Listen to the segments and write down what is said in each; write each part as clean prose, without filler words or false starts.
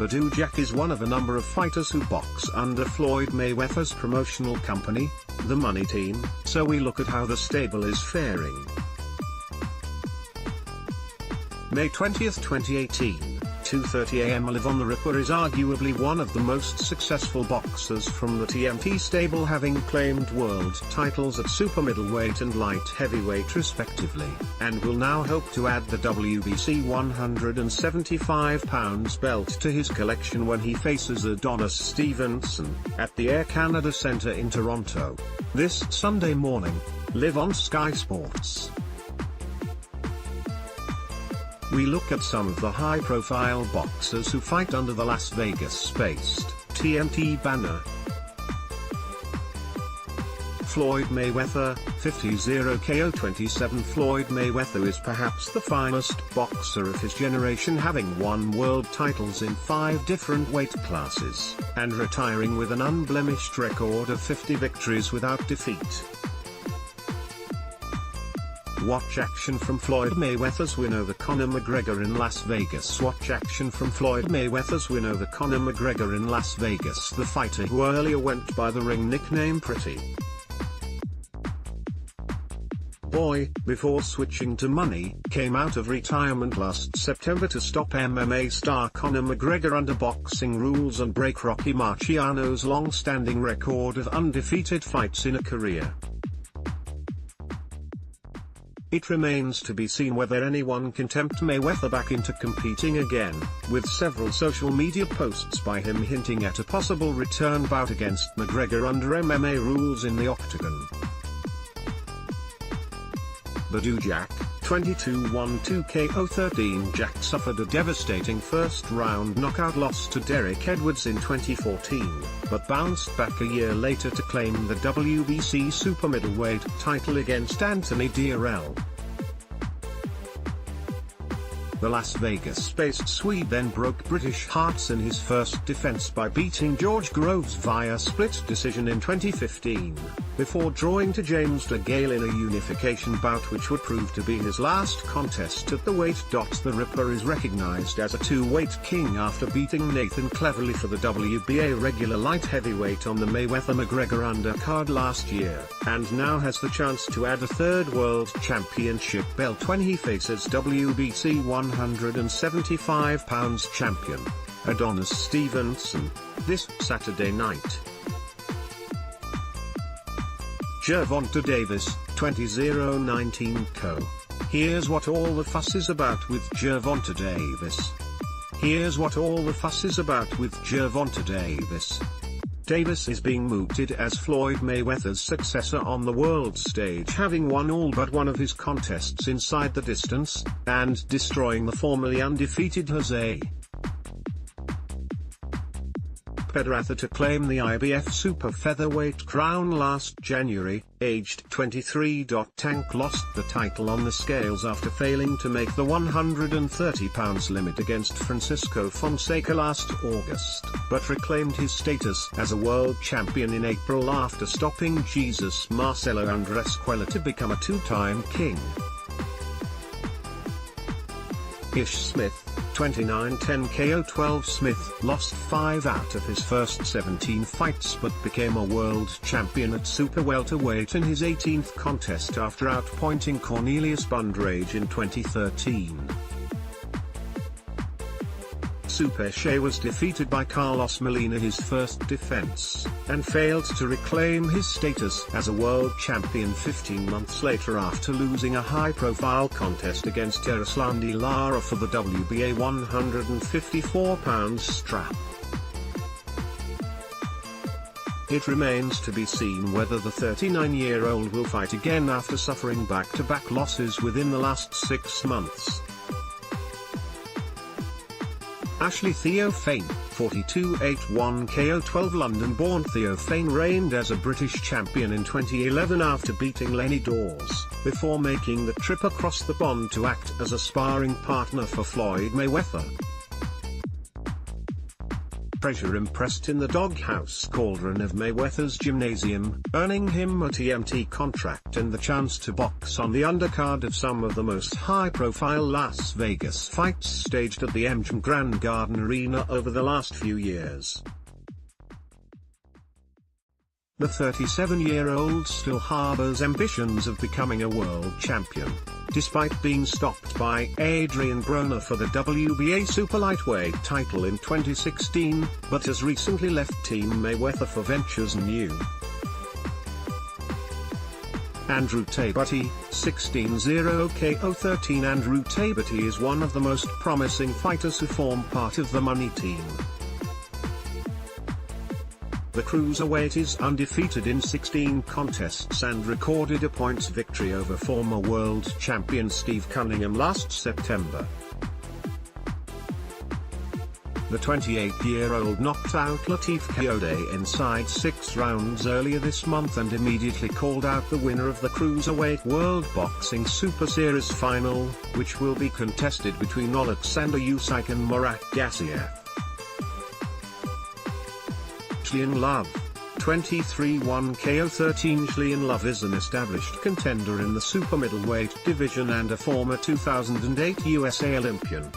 Badou Jack is one of a number of fighters who box under Floyd Mayweather's promotional company, the Money Team, so we look at how the stable is faring. May 20, 2018, 2:30 AM. Levon the Ripper is arguably one of the most successful boxers from the TMT stable, having claimed world titles at super middleweight and light heavyweight respectively, and will now hope to add the WBC 175 pounds belt to his collection when he faces Adonis Stevenson, at the Air Canada Centre in Toronto, this Sunday morning, live on Sky Sports. We look at some of the high-profile boxers who fight under the Las Vegas-based TMT banner. Floyd Mayweather, 50 KO 27. Floyd Mayweather is perhaps the finest boxer of his generation, having won world titles in 5 different weight classes, and retiring with an unblemished record of 50 victories without defeat. Watch action from Floyd Mayweather's win over Conor McGregor in Las Vegas. Watch action from Floyd Mayweather's win over Conor McGregor in Las Vegas. The fighter, who earlier went by the ring nickname Pretty Boy, before switching to Money, came out of retirement last September to stop MMA star Conor McGregor under boxing rules and break Rocky Marciano's long-standing record of undefeated fights in a career. It remains to be seen whether anyone can tempt Mayweather back into competing again, with several social media posts by him hinting at a possible return bout against McGregor under MMA rules in the octagon. Badou Jack, 22 1-2 KO 13. Jack suffered a devastating first-round knockout loss to Derek Edwards in 2014, but bounced back a year later to claim the WBC super middleweight title against Anthony Diarel. The Las Vegas-based Swede then broke British hearts in his first defense by beating George Groves via split decision in 2015, before drawing to James DeGale in a unification bout which would prove to be his last contest at the weight. The Ripper is recognized as a two-weight king after beating Nathan Cleverly for the WBA regular light heavyweight on the Mayweather-McGregor undercard last year, and now has the chance to add a third world championship belt when he faces WBC 175 pounds champion, Adonis Stevenson, this Saturday night. Gervonta Davis, 20-19 Co. Here's what all the fuss is about with Gervonta Davis. Here's what all the fuss is about with Gervonta Davis. Davis is being mooted as Floyd Mayweather's successor on the world stage, having won all but one of his contests inside the distance, and destroying the formerly undefeated Jose Pedraza to claim the IBF super featherweight crown last January. Aged 23. Tank lost the title on the scales after failing to make the 130 pounds limit against Francisco Fonseca last August, but reclaimed his status as a world champion in April after stopping Jesus Marcelo Andrescuela to become a two-time king. Ish Smith, 29-10 KO 12. Smith lost 5 out of his first 17 fights but became a world champion at super welterweight in his 18th contest after outpointing Cornelius Bundrage in 2013. Superche was defeated by Carlos Molina his first defense, and failed to reclaim his status as a world champion 15 months later after losing a high-profile contest against Erislandy Lara for the WBA 154 pounds strap. It remains to be seen whether the 39-year-old will fight again after suffering back-to-back losses within the last 6 months. Ashley Theophane, 42-8-1 KO 12. London-born Theophane reigned as a British champion in 2011 after beating Lenny Dawes, before making the trip across the pond to act as a sparring partner for Floyd Mayweather. pressure impressed in the doghouse cauldron of Mayweather's gymnasium, earning him a TMT contract and the chance to box on the undercard of some of the most high-profile Las Vegas fights staged at the MGM Grand Garden Arena over the last few years. The 37-year-old still harbors ambitions of becoming a world champion, despite being stopped by Adrian Broner for the WBA super lightweight title in 2016, but has recently left Team Mayweather for ventures new. Andrew Tabati, 16-0 KO 13. Andrew Tabati is one of the most promising fighters who form part of the Money team. The cruiserweight is undefeated in 16 contests and recorded a points victory over former world champion Steve Cunningham last September. The 28-year-old knocked out Latif Kayode inside 6 rounds earlier this month and immediately called out the winner of the Cruiserweight World Boxing Super Series final, which will be contested between Alexander Usyk and Murat Gassiev. Julian Love, 23-1 KO 13. Julian Love is an established contender in the super middleweight division and a former 2008 USA Olympian.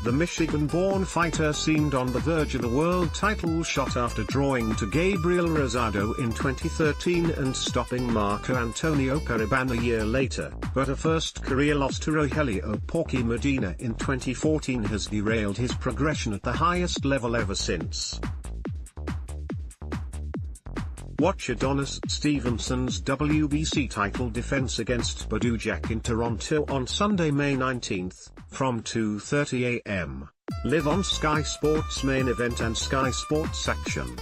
The Michigan-born fighter seemed on the verge of a world title shot after drawing to Gabriel Rosado in 2013 and stopping Marco Antonio Periban a year later, but a first career loss to Rogelio Porky Medina in 2014 has derailed his progression at the highest level ever since. Watch Adonis Stevenson's WBC title defense against Badou Jack in Toronto on Sunday, May 19, from 2:30 AM, live on Sky Sports Main Event and Sky Sports Action.